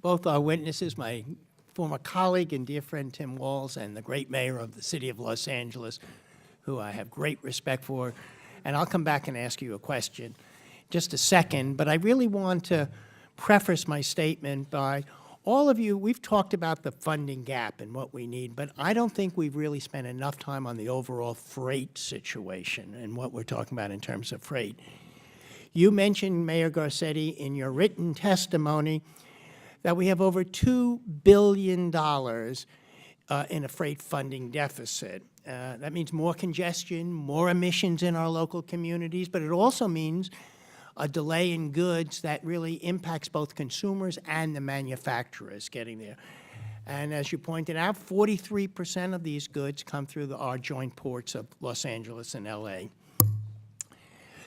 both our witnesses, my former colleague and dear friend Tim Walz, and the great mayor of the city of Los Angeles, who I have great respect for. And I'll come back and ask you a question just a second, but I really want to preface my statement by all of you. We've talked about the funding gap and what we need, but I don't think we've really spent enough time on the overall freight situation and what we're talking about in terms of freight. You mentioned, Mayor Garcetti, in your written testimony that we have over $2 billion in a freight funding deficit. That means more congestion, more emissions in our local communities, but it also means a delay in goods that really impacts both consumers and the manufacturers getting there. And as you pointed out, 43% of these goods come through our joint ports of Los Angeles and LA.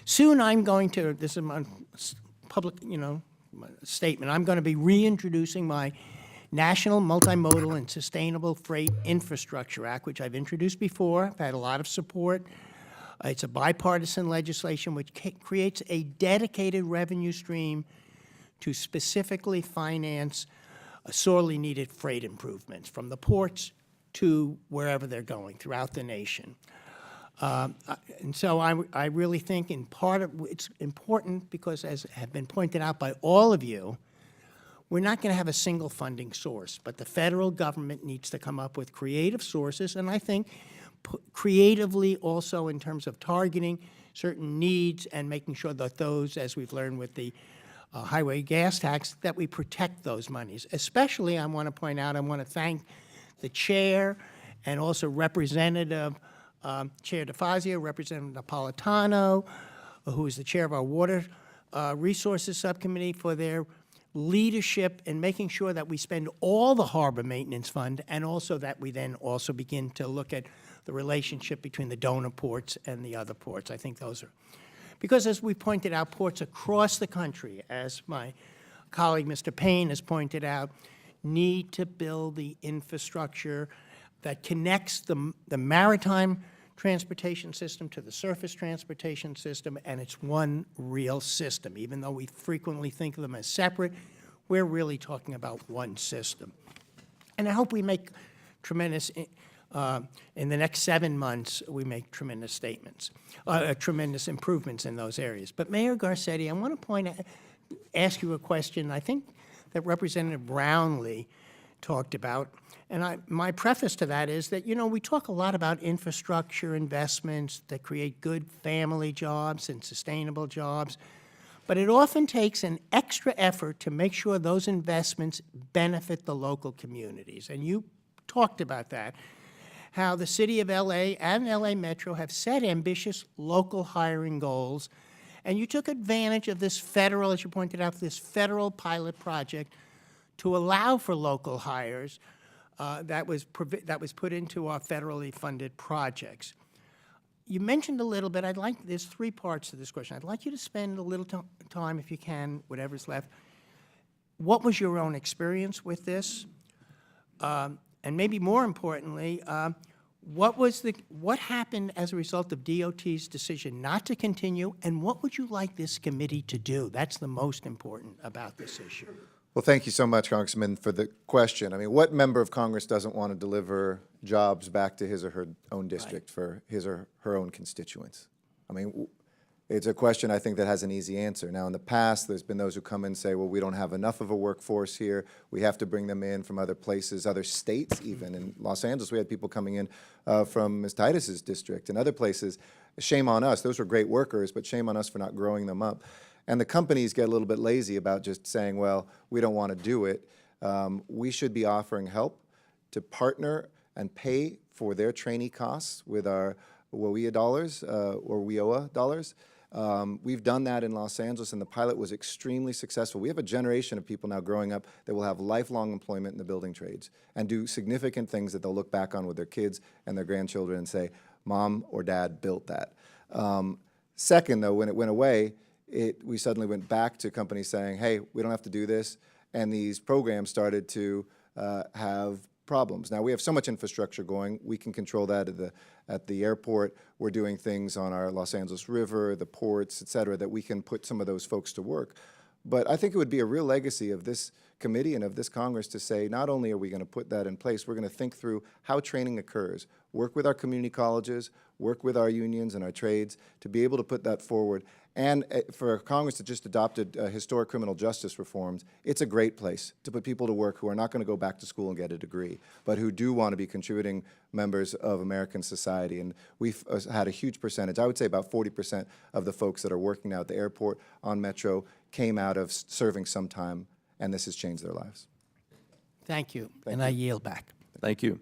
Soon I'm going to, this is my public, statement, I'm going to be reintroducing my National Multimodal and Sustainable Freight Infrastructure Act, which I've introduced before. I've had a lot of support. It's a bipartisan legislation which creates a dedicated revenue stream to specifically finance sorely needed freight improvements from the ports to wherever they're going throughout the nation. And so I really think in part of it's important because, as have been pointed out by all of you, we're not going to have a single funding source, but the federal government needs to come up with creative sources, and I think creatively also in terms of targeting certain needs and making sure that those, as we've learned with the highway gas tax, that we protect those monies. Especially, I want to point out, I want to thank the chair and also Representative Chair DeFazio, Representative Napolitano, who is the chair of our Water Resources Subcommittee, for their leadership in making sure that we spend all the harbor maintenance fund, and also that we then also begin to look at the relationship between the donor ports and the other ports. I think those are, because as we pointed out, ports across the country, as my colleague Mr. Payne has pointed out, need to build the infrastructure that connects the maritime transportation system to the surface transportation system, and it's one real system. Even though we frequently think of them as separate, we're really talking about one system. And I hope we make tremendous, in the next 7 months, we make tremendous statements, tremendous improvements in those areas. But Mayor Garcetti, I want to ask you a question I think that Representative Brownlee talked about. And my preface to that is that, we talk a lot about infrastructure investments that create good family jobs and sustainable jobs, but it often takes an extra effort to make sure those investments benefit the local communities. And you talked about that, how the city of LA and LA Metro have set ambitious local hiring goals, and you took advantage of this federal, as you pointed out, this federal pilot project to allow for local hires that was put into our federally funded projects. You mentioned a little bit, there's 3 parts to this question. I'd like you to spend a little time, if you can, whatever's left. What was your own experience with this? And maybe more importantly, what happened as a result of DOT's decision not to continue, and what would you like this committee to do? That's the most important about this issue. Well, thank you so much, Congressman, for the question. I mean, what member of Congress doesn't want to deliver jobs back to his or her own district for his or her own constituents? I mean, it's a question I think that has an easy answer. Now, in the past, there's been those who come and say, well, we don't have enough of a workforce here. We have to bring them in from other places, other states even. In Los Angeles, we had people coming in from Ms. Titus's district and other places. Shame on us. Those were great workers, but shame on us for not growing them up. And the companies get a little bit lazy about just saying, well, we don't want to do it. We should be offering help to partner and pay for their trainee costs with our WOEA dollars or WIOA dollars. We've done that in Los Angeles, and the pilot was extremely successful. We have a generation of people now growing up that will have lifelong employment in the building trades and do significant things that they'll look back on with their kids and their grandchildren and say, Mom or Dad built that. Second, though, when it went away, we suddenly went back to companies saying, hey, we don't have to do this, and these programs started to have problems. Now, we have so much infrastructure going, we can control that at the airport. We're doing things on our Los Angeles River, the ports, et cetera, that we can put some of those folks to work. But I think it would be a real legacy of this committee and of this Congress to say, not only are we going to put that in place, we're going to think through how training occurs, work with our community colleges, work with our unions and our trades to be able to put that forward. And for Congress to just adopted historic criminal justice reforms, it's a great place to put people to work who are not going to go back to school and get a degree, but who do want to be contributing members of American society. And we've had a huge percentage, I would say about 40% of the folks that are working now at the airport on Metro came out of serving some time, and this has changed their lives. Thank you, and I yield back. Thank you.